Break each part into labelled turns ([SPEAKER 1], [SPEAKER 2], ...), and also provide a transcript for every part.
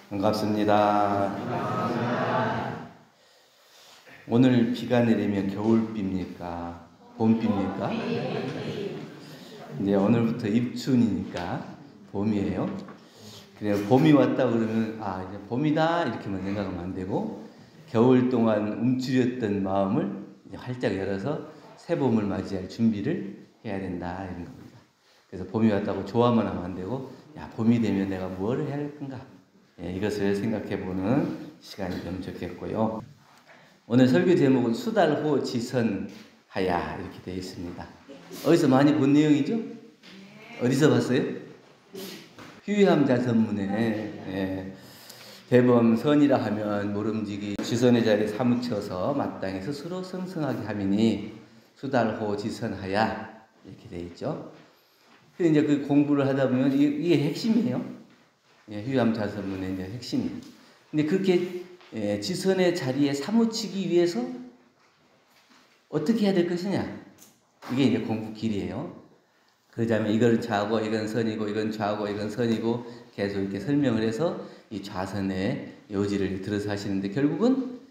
[SPEAKER 1] 반갑습니다. 오늘 비가 내리면 겨울비입니까? 봄비입니까? 이제 오늘부터 입춘이니까 봄이에요. 그냥 봄이 왔다 그러면 이제 봄이다 이렇게만 생각하면 안 되고, 겨울 동안 움츠렸던 마음을 이제 활짝 열어서 새 봄을 맞이할 준비를 해야 된다 이런 겁니다. 그래서 봄이 왔다고 좋아만 하면 안 되고, 봄이 되면 내가 뭘 해야 할 건가? 이것을 생각해보는 시간이 되면 좋겠고요. 오늘 설교 제목은 수달호 지선하야 이렇게 되어 있습니다. 어디서 많이 본 내용이죠? 어디서 봤어요? 휴의함자 전문에 대범 선이라 하면 모름지기 지선의 자리에 사무쳐서 마땅히 스스로 성성하게 하미니 수달호 지선하야 이렇게 되어 있죠. 근데 이제 그 공부를 하다 보면 이게 핵심이에요. 휴의함자 전문의 이제 핵심이에요. 근데 그렇게 지선의 자리에 사무치기 위해서 어떻게 해야 될 것이냐? 이게 이제 공부 길이에요. 그러자면 이건 좌고, 이건 선이고, 이건 좌고, 이건 선이고 계속 이렇게 설명을 해서 이 좌선의 요지를 들어서 하시는데, 결국은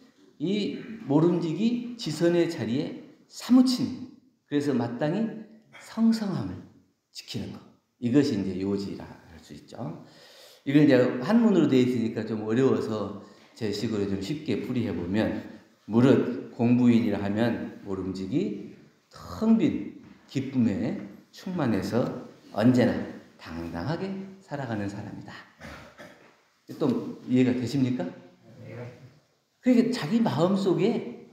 [SPEAKER 1] 이 모름지기 지선의 자리에 사무친, 그래서 마땅히 성성함을 지키는 것. 이것이 이제 요지라 할 수 있죠. 이건 이제 한문으로 되어 있으니까 좀 어려워서 제 식으로 좀 쉽게 풀이해보면, 무릇 공부인이라 하면 모름지기 텅 빈 기쁨에 충만해서 언제나 당당하게 살아가는 사람이다. 또 이해가 되십니까? 그러니까 자기 마음속에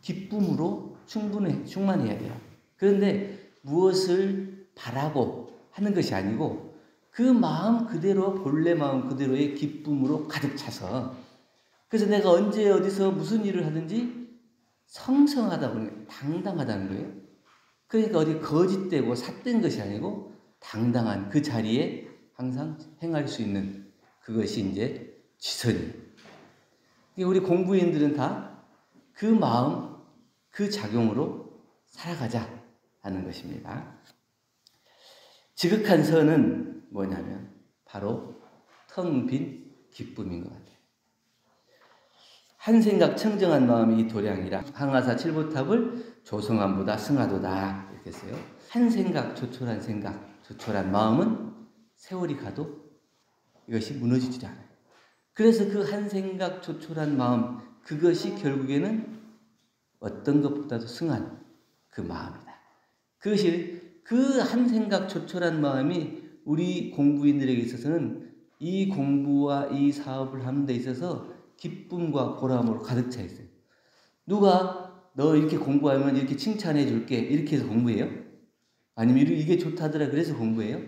[SPEAKER 1] 기쁨으로 충만해야 돼요. 그런데 무엇을 바라고 하는 것이 아니고 그 마음 그대로, 본래 마음 그대로의 기쁨으로 가득 차서, 그래서 내가 언제 어디서 무슨 일을 하든지 성성하다고, 당당하다는 거예요. 그러니까 어디 거짓되고 삿된 것이 아니고 당당한 그 자리에 항상 행할 수 있는 그것이 이제 지선이에요. 우리 공부인들은 다 그 마음, 그 작용으로 살아가자 하는 것입니다. 지극한 선은 뭐냐면 바로 텅 빈 기쁨인 것 같아요. 한 생각 청정한 마음이 도량이라 항아사 칠보탑을 조성함보다 승하도다 이렇게 했어요. 한 생각, 조촐한 생각, 조촐한 마음은 세월이 가도 이것이 무너지지 않아요. 그래서 그 한 생각, 조촐한 마음, 그것이 결국에는 어떤 것보다도 승한 그 마음이다. 그것이 그 한 생각, 조촐한 마음이 우리 공부인들에게 있어서는 이 공부와 이 사업을 하는 데 있어서 기쁨과 보람으로 가득 차 있어요. 누가 너 이렇게 공부하면 이렇게 칭찬해 줄게 이렇게 해서 공부해요? 아니면 이게 좋다더라 그래서 공부해요?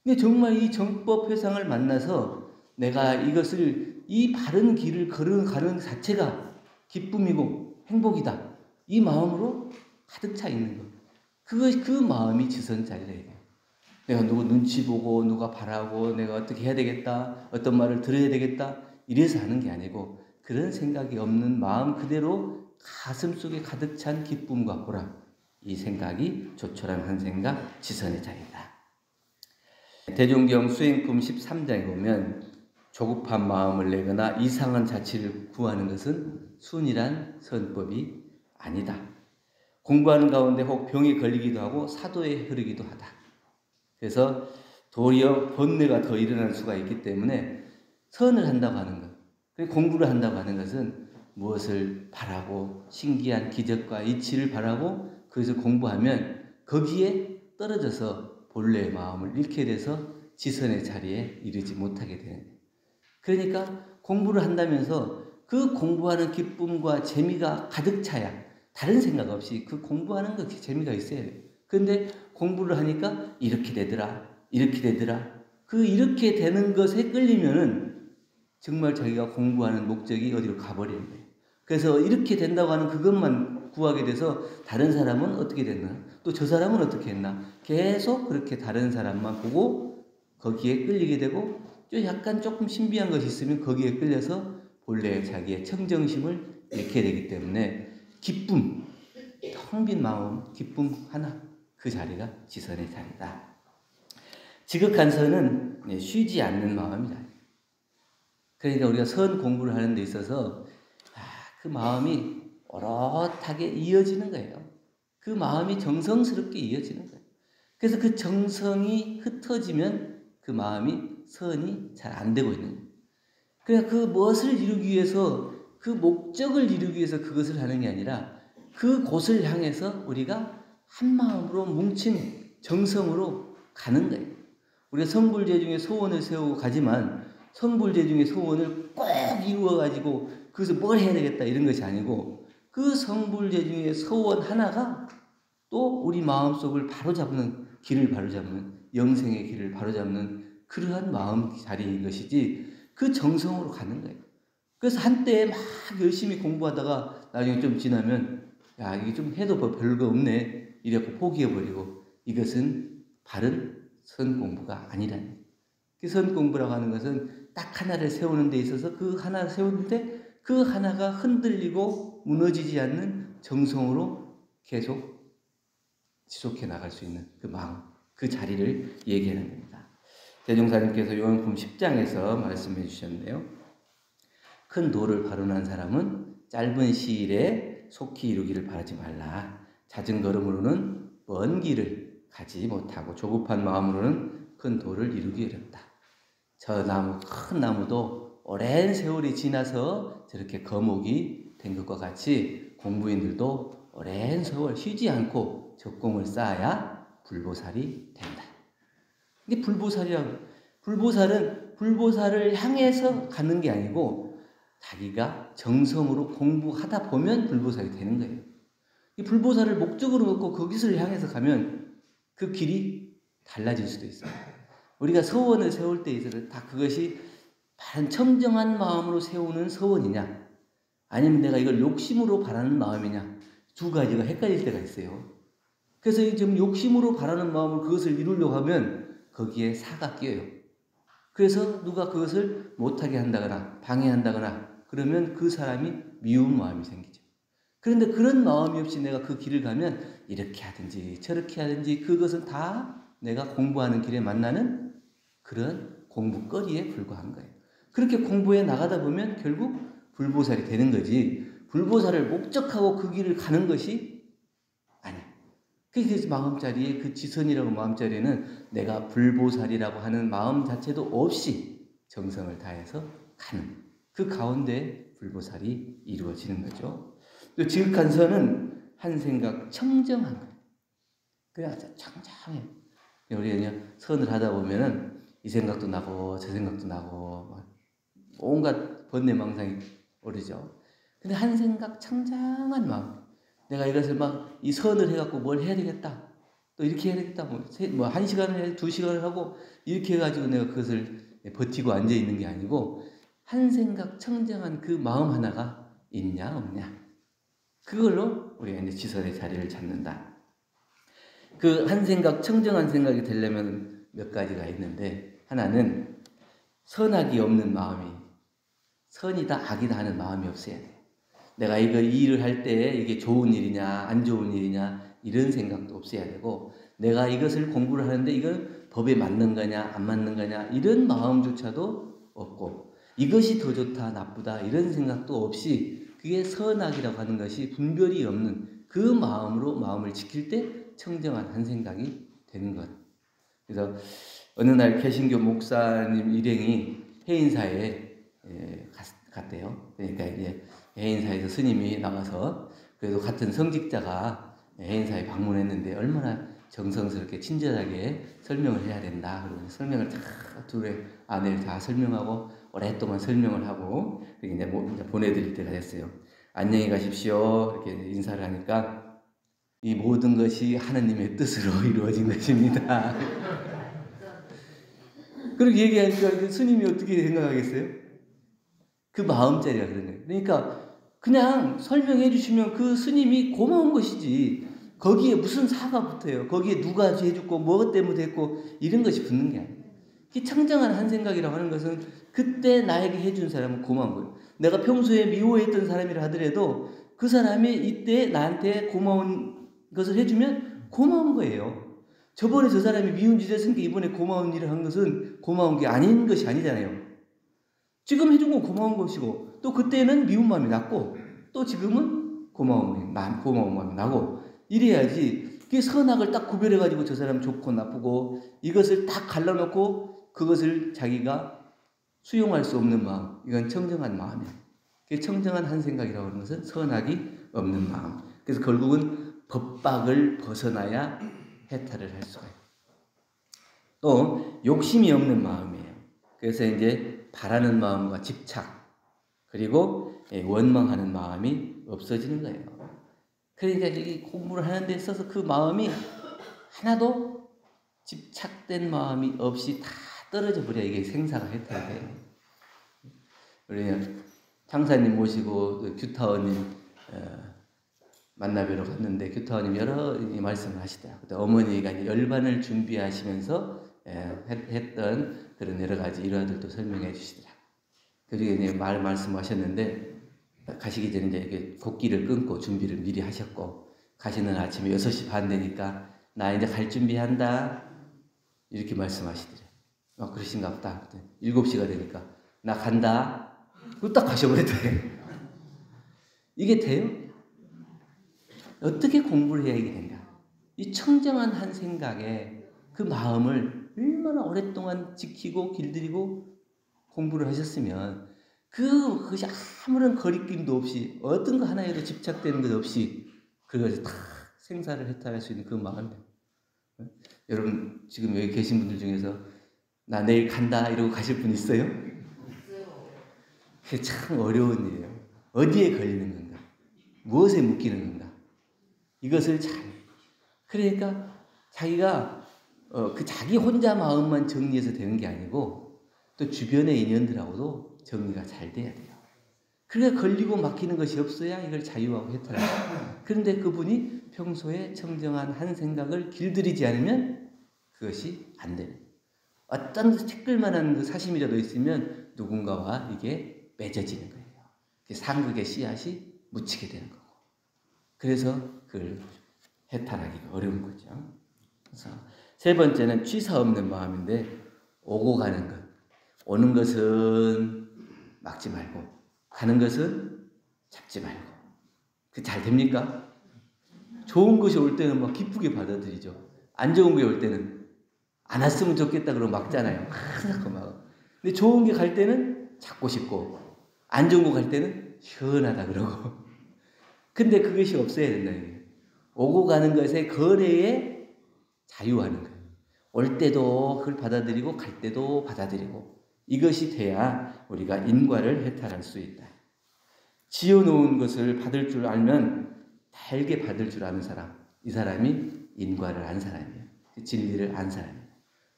[SPEAKER 1] 근데 정말 이 정법 회상을 만나서 내가 이것을, 이 바른 길을 걸어가는 자체가 기쁨이고 행복이다, 이 마음으로 가득 차 있는 것. 그 마음이 지선자리라 해요. 내가 누구 눈치 보고 누가 바라고 내가 어떻게 해야 되겠다, 어떤 말을 들어야 되겠다 이래서 하는 게 아니고, 그런 생각이 없는 마음 그대로 가슴 속에 가득 찬 기쁨과 보람, 이 생각이 조촐한 한 생각, 지선의 자리다. 대종경 수행품 13장에 보면 조급한 마음을 내거나 이상한 자취를 구하는 것은 순이란 선법이 아니다. 공부하는 가운데 혹 병에 걸리기도 하고 사도에 흐르기도 하다. 그래서 도리어 번뇌가 더 일어날 수가 있기 때문에 선을 한다고 하는 것, 공부를 한다고 하는 것은 무엇을 바라고 신기한 기적과 이치를 바라고 그것을 공부하면 거기에 떨어져서 본래의 마음을 잃게 돼서 지선의 자리에 이르지 못하게 되는 거예요. 그러니까 공부를 한다면서 그 공부하는 기쁨과 재미가 가득 차야 다른 생각 없이 그 공부하는 것에 재미가 있어야 돼요. 그런데 공부를 하니까 이렇게 되더라, 이렇게 되더라, 그 이렇게 되는 것에 끌리면은 정말 자기가 공부하는 목적이 어디로 가버리는 거예요. 그래서 이렇게 된다고 하는 그것만 구하게 돼서 다른 사람은 어떻게 됐나, 또 저 사람은 어떻게 했나, 계속 그렇게 다른 사람만 보고 거기에 끌리게 되고, 또 약간 조금 신비한 것이 있으면 거기에 끌려서 본래 자기의 청정심을 잃게 되기 때문에 기쁨, 텅 빈 마음, 기쁨 하나, 그 자리가 지선의 자리다. 지극한 선은 쉬지 않는 마음이다. 그러니까 우리가 선 공부를 하는 데 있어서 그 마음이 오롯하게 이어지는 거예요. 그 마음이 정성스럽게 이어지는 거예요. 그래서 그 정성이 흩어지면 그 마음이 선이 잘 안 되고 있는 거예요. 그러니까 그 무엇을 이루기 위해서, 그 목적을 이루기 위해서 그것을 하는 게 아니라 그 곳을 향해서 우리가 한 마음으로 뭉친 정성으로 가는 거예요. 우리가 성불제중의 소원을 세우고 가지만 성불제중의 소원을 꼭 이루어가지고 그것을 뭘 해야 되겠다 이런 것이 아니고 그 성불제중의 소원 하나가 또 우리 마음속을 바로잡는, 길을 바로잡는, 영생의 길을 바로잡는 그러한 마음 자리인 것이지 그 정성으로 가는 거예요. 그래서 한때 막 열심히 공부하다가 나중에 좀 지나면 야 이게 좀 해도 별거 없네 이래갖고 포기해버리고 이것은 바른 선 공부가 아니라는. 그 선 공부라고 하는 것은 딱 하나를 세우는 데 있어서 그 하나를 세우는데 그 하나가 흔들리고 무너지지 않는 정성으로 계속 지속해 나갈 수 있는 그 마음, 그 자리를 얘기하는 겁니다. 대종사님께서 요한복음 10장에서 말씀해 주셨는데요. 큰 도를 발언한 사람은 짧은 시일에 속히 이루기를 바라지 말라. 잦은 걸음으로는 먼 길을 가지 못하고 조급한 마음으로는 큰 도를 이루기 어렵다. 저 나무, 큰 나무도 오랜 세월이 지나서 저렇게 거목이 된 것과 같이 공부인들도 오랜 세월 쉬지 않고 적공을 쌓아야 불보살이 된다. 이게 불보살이라고. 불보살은 불보살을 향해서 가는 게 아니고 자기가 정성으로 공부하다 보면 불보살이 되는 거예요. 이 불보살을 목적으로 놓고 거기를 향해서 가면 그 길이 달라질 수도 있어요. 우리가 서원을 세울 때 있어서 다 그것이 바른 청정한 마음으로 세우는 서원이냐 아니면 내가 이걸 욕심으로 바라는 마음이냐 두 가지가 헷갈릴 때가 있어요. 그래서 지금 욕심으로 바라는 마음으로 그것을 이루려고 하면 거기에 사가 끼어요. 그래서 누가 그것을 못하게 한다거나 방해한다거나 그러면 그 사람이 미운 마음이 생기죠. 그런데 그런 마음이 없이 내가 그 길을 가면 이렇게 하든지 저렇게 하든지 그것은 다 내가 공부하는 길에 만나는 그런 공부거리에 불과한 거예요. 그렇게 공부해 나가다 보면 결국 불보살이 되는 거지 불보살을 목적하고 그 길을 가는 것이 아니에요. 그 마음자리에 그 지선이라고 마음자리에는 내가 불보살이라고 하는 마음 자체도 없이 정성을 다해서 가는 그 가운데 불보살이 이루어지는 거죠. 또 지극한 선은 한 생각 청정한 거예요. 그래야 청정해요. 우리 그냥 선을 하다 보면은 이 생각도 나고 저 생각도 나고 온갖 번뇌망상이 오르죠. 근데 한 생각 청정한 마음. 내가 이것을 막 이 선을 해갖고 뭘 해야 되겠다. 또 이렇게 해야 되겠다. 뭐 1시간을 해, 2시간을 하고 이렇게 해가지고 내가 그것을 버티고 앉아있는 게 아니고 한 생각 청정한 그 마음 하나가 있냐 없냐. 그걸로 우리가 이제 지선의 자리를 찾는다. 그 한 생각 청정한 생각이 되려면 몇 가지가 있는데 하나는 선악이 없는 마음이 선이다 악이다 하는 마음이 없어야 돼. 내가 이 일을 할 때 이게 좋은 일이냐 안 좋은 일이냐 이런 생각도 없어야 되고 내가 이것을 공부를 하는데 이건 법에 맞는 거냐 안 맞는 거냐 이런 마음조차도 없고 이것이 더 좋다 나쁘다 이런 생각도 없이 그게 선악이라고 하는 것이 분별이 없는 그 마음으로 마음을 지킬 때 청정한 한 생각이 되는 것. 그래서 어느 날 개신교 목사님 일행이 해인사에 갔대요. 그러니까 이제 해인사에서 스님이 나와서 그래도 같은 성직자가 해인사에 방문했는데 얼마나 정성스럽게 친절하게 설명을 해야 된다. 그러고 설명을 다 둘의 아내를 다 설명하고 오랫동안 설명을 하고 이제 보내드릴 때가 됐어요. 안녕히 가십시오. 이렇게 인사를 하니까 이 모든 것이 하나님의 뜻으로 이루어진 것입니다. 그렇게 얘기하니까 스님이 어떻게 생각하겠어요? 그 마음자리가 그런 거예요. 그러니까 그냥 설명해 주시면 그 스님이 고마운 것이지 거기에 무슨 사가 붙어요. 거기에 누가 해줬고 뭐 때문에 했고 이런 것이 붙는 게 아니에요. 이 청정한 한 생각이라고 하는 것은 그때 나에게 해준 사람은 고마운 거예요. 내가 평소에 미워했던 사람이라 하더라도 그 사람이 이때 나한테 고마운 것을 해주면 고마운 거예요. 저번에 저 사람이 미운 짓을 했으니까 이번에 고마운 일을 한 것은 고마운 게 아닌 것이 아니잖아요. 지금 해준 건 고마운 것이고, 또 그때는 미운 마음이 났고, 또 지금은 고마운 마음이 나고, 이래야지. 그게 선악을 딱 구별해가지고 저 사람 좋고 나쁘고 이것을 딱 갈라놓고 그것을 자기가 수용할 수 없는 마음, 이건 청정한 마음이에요. 청정한 한 생각이라고 하는 것은 선악이 없는 마음. 그래서 결국은 법박을 벗어나야 해탈을 할 수가 있어요. 또 욕심이 없는 마음이에요. 그래서 이제 바라는 마음과 집착, 그리고 원망하는 마음이 없어지는 거예요. 그러니까 이 공부를 하는 데 있어서 그 마음이 하나도 집착된 마음이 없이 다 떨어져 버려. 이게 생사가 해탈이 돼요. 우리 창사님 모시고 규타원님 만나뵈러 갔는데 규타원님 여러 말씀을 하시더라고요. 그때 어머니가 이제 열반을 준비하시면서 했던 그런 여러 가지 일화들도 설명해 주시더라고요. 그 중에 이제 말씀하셨는데, 가시기 전에 이제 곡기를 끊고 준비를 미리 하셨고, 가시는 아침에 6시 반 되니까 나 이제 갈 준비한다 이렇게 말씀하시더래요. 그러신가 보다. 7시가 되니까 나 간다. 그거 딱 가셔버렸더래요. 이게 돼요? 어떻게 공부를 해야 이게 된다? 이 청정한 한 생각에 그 마음을 얼마나 오랫동안 지키고 길들이고 공부를 하셨으면 그것이 아무런 거리낌도 없이 어떤 거 하나에도 집착되는 것 없이 그것을 다 생사를 해탈할 수 있는 그 마음이에요. 여러분 지금 여기 계신 분들 중에서 나 내일 간다 이러고 가실 분 있어요? 그게 참 어려운 일이에요. 어디에 걸리는 건가? 무엇에 묶이는 건가? 이것을 그러니까 자기가 그 자기 혼자 마음만 정리해서 되는 게 아니고 또 주변의 인연들하고도 정리가 잘 돼야 돼요. 그러니까 걸리고 막히는 것이 없어야 이걸 자유하고 해탈해요. 그런데 그분이 평소에 청정한 한 생각을 길들이지 않으면 그것이 안 돼요. 어떤 티끌만한 그 사심이라도 있으면 누군가와 이게 맺어지는 거예요. 상극의 씨앗이 묻히게 되는 거고. 그래서 그걸 해탈하기가 어려운 거죠. 그래서 세 번째는 취사 없는 마음인데, 오고 가는 것. 오는 것은 막지 말고 가는 것은 잡지 말고. 그 잘 됩니까? 좋은 것이 올 때는 막 기쁘게 받아들이죠. 안 좋은 게 올 때는 안 왔으면 좋겠다 그러고 막잖아요. 항상 막. 근데 좋은 게 갈 때는 잡고 싶고 안 좋은 거 갈 때는 시원하다 그러고. 근데 그것이 없어야 된다. 오고 가는 것의 거래에 자유하는 거예요. 올 때도 그걸 받아들이고 갈 때도 받아들이고, 이것이 돼야 우리가 인과를 해탈할 수 있다. 지어놓은 것을 받을 줄 알면 달게 받을 줄 아는 사람, 이 사람이 인과를 안 사람이에요. 진리를 안 사람이에요.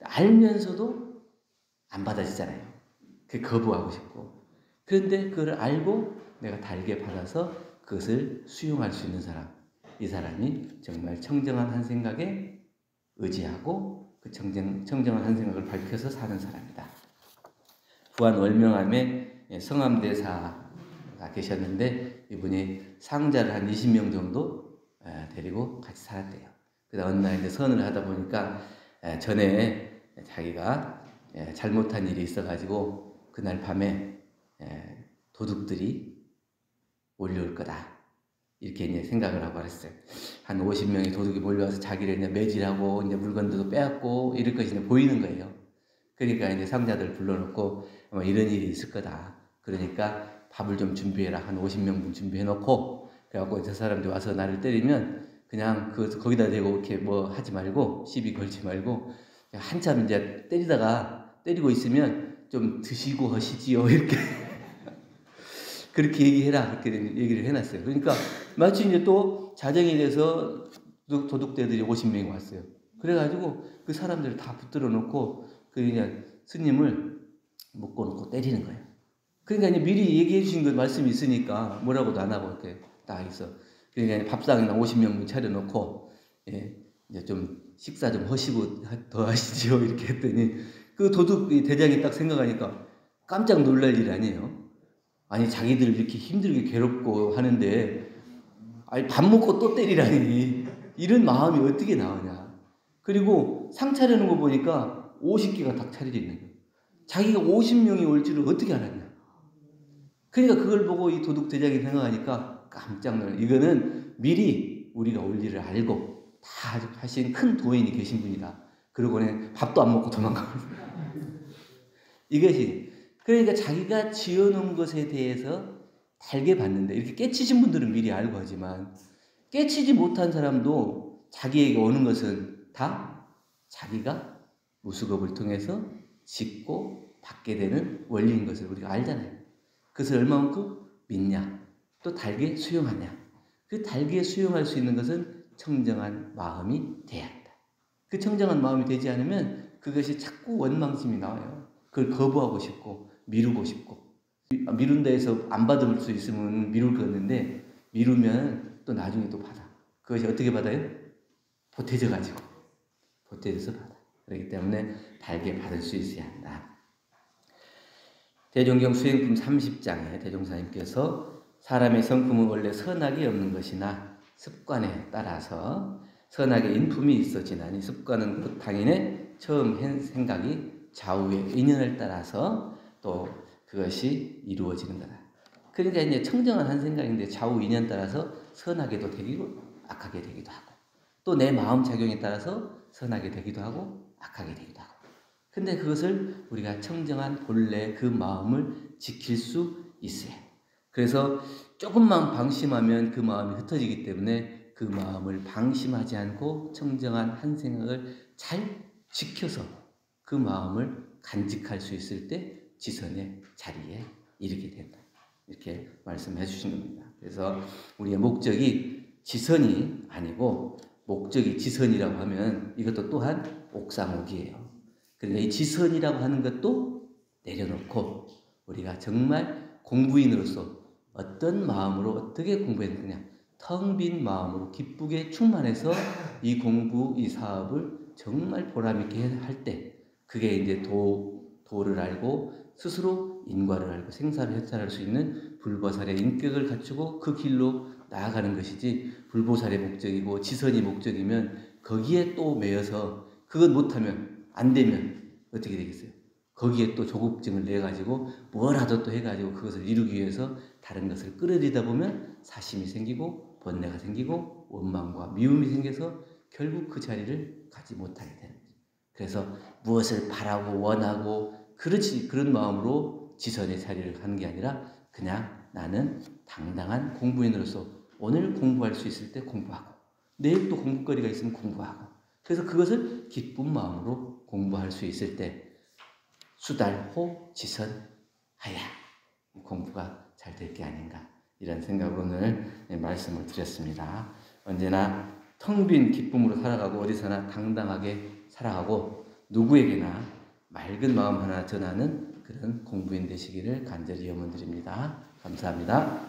[SPEAKER 1] 알면서도 안 받아지잖아요. 그게 거부하고 싶고. 그런데 그걸 알고 내가 달게 받아서 그것을 수용할 수 있는 사람, 이 사람이 정말 청정한 한 생각에 의지하고 그 청정한 한 생각을 밝혀서 사는 사람이다. 부안 월명암에 성암대사가 계셨는데 이분이 상자를 한 20명 정도 데리고 같이 살았대요. 그래서 어느 날 이제 선을 하다 보니까 전에 자기가 잘못한 일이 있어가지고 그날 밤에 도둑들이 몰려올 거다. 이렇게 이제 생각을 하고 그랬어요. 한 50명의 도둑이 몰려와서 자기를 이제 매질하고 이제 물건들도 빼앗고 이럴 것이 이제 보이는 거예요. 그러니까 이제 상자들 불러놓고 이런 일이 있을 거다. 그러니까 밥을 좀 준비해라. 한 50명분 준비해놓고, 그래갖고 저 사람들이 와서 나를 때리면 그냥 거기다 대고 이렇게 뭐 하지 말고, 시비 걸지 말고, 한참 이제 때리고 있으면 좀 드시고 하시지요. 이렇게. 그렇게 얘기해라. 그렇게 얘기를 해놨어요. 그러니까 마치 이제 또 자정이 돼서 도둑대들이 50명이 왔어요. 그래가지고 그 사람들을 다 붙들어 놓고 그냥 스님을 묶어놓고 때리는 거예요. 그러니까 이제 미리 얘기해 주신 그 말씀이 있으니까 뭐라고도 안 하고 이렇게 딱 있어. 그러니까 밥상이나 50명분 차려놓고, 이제 좀 식사 좀 하시고 더 하시지요. 이렇게 했더니 그 도둑 대장이 딱 생각하니까 깜짝 놀랄 일 아니에요. 아니 자기들 이렇게 힘들게 괴롭고 하는데 아니 밥 먹고 또 때리라니, 이런 마음이 어떻게 나오냐. 그리고 상 차려놓은 거 보니까 50개가 딱 차려져 있는 거예요. 자기가 50명이 올 줄을 어떻게 알았냐. 그러니까 그걸 보고 이 도둑대장이 생각하니까 깜짝 놀라요. 이거는 미리 우리가 원리를 알고 다 하신 큰 도인이 계신 분이다. 그러고는 밥도 안 먹고 도망가고. 이것이 그러니까 자기가 지어놓은 것에 대해서 달게 봤는데 이렇게 깨치신 분들은 미리 알고 하지만 깨치지 못한 사람도 자기에게 오는 것은 다 자기가 무수겁을 통해서 짓고 받게 되는 원리인 것을 우리가 알잖아요. 그것을 얼마만큼 믿냐, 또 달게 수용하냐. 그 달게 수용할 수 있는 것은 청정한 마음이 돼야 한다. 그 청정한 마음이 되지 않으면 그것이 자꾸 원망심이 나와요. 그걸 거부하고 싶고 미루고 싶고 미룬다 해서 안 받을 수 있으면 미룰 거였는데 미루면 또 나중에 또 받아. 그것이 어떻게 받아요? 보태져가지고 보태져서 받아. 그렇기 때문에 달게 받을 수 있어야 한다. 대종경 수행품 30장에 대종사님께서 사람의 성품은 원래 선악이 없는 것이나 습관에 따라서 선악의 인품이 있어지나니 습관은 곧 당인의 처음 한 생각이 좌우의 인연을 따라서 또 그것이 이루어지는 거다. 그러니까 이제 청정한 한 생각인데 좌우 인연 따라서 선하게도 되기도 악하게 되기도 하고 또 내 마음 작용에 따라서 선하게 되기도 하고 악하게 되기도 하고. 근데 그것을 우리가 청정한 본래 그 마음을 지킬 수 있어요. 그래서 조금만 방심하면 그 마음이 흩어지기 때문에 그 마음을 방심하지 않고 청정한 한 생각을 잘 지켜서 그 마음을 간직할 수 있을 때 지선의 자리에 이르게 된다. 이렇게 말씀해 주신 겁니다. 그래서 우리의 목적이 지선이 아니고 목적이 지선이라고 하면 이것도 또한 옥상옥이에요. 그러니까 이 지선이라고 하는 것도 내려놓고 우리가 정말 공부인으로서 어떤 마음으로 어떻게 공부했느냐, 텅 빈 마음으로 기쁘게 충만해서 이 공부, 이 사업을 정말 보람있게 할 때 그게 이제 도를 알고 스스로 인과를 알고 생사를 해탈할 수 있는 불보살의 인격을 갖추고 그 길로 나아가는 것이지, 불보살의 목적이고 지선이 목적이면 거기에 또 매여서 그것 못하면 안 되면 어떻게 되겠어요? 거기에 또 조급증을 내가지고 뭐라도 또 해가지고 그것을 이루기 위해서 다른 것을 끌어들이다 보면 사심이 생기고 번뇌가 생기고 원망과 미움이 생겨서 결국 그 자리를 가지 못하게 되는 거죠. 그래서 무엇을 바라고 원하고 그런 마음으로 지선의 자리를 가는 게 아니라 그냥 나는 당당한 공부인으로서 오늘 공부할 수 있을 때 공부하고 내일 또 공부거리가 있으면 공부하고 그래서 그것을 기쁜 마음으로 공부할 수 있을 때 수달호 지선하야 공부가 잘 될 게 아닌가 이런 생각으로 오늘 말씀을 드렸습니다. 언제나 텅 빈 기쁨으로 살아가고 어디서나 당당하게 살아가고 누구에게나 맑은 마음 하나 전하는 그런 공부인 되시기를 간절히 염원드립니다. 감사합니다.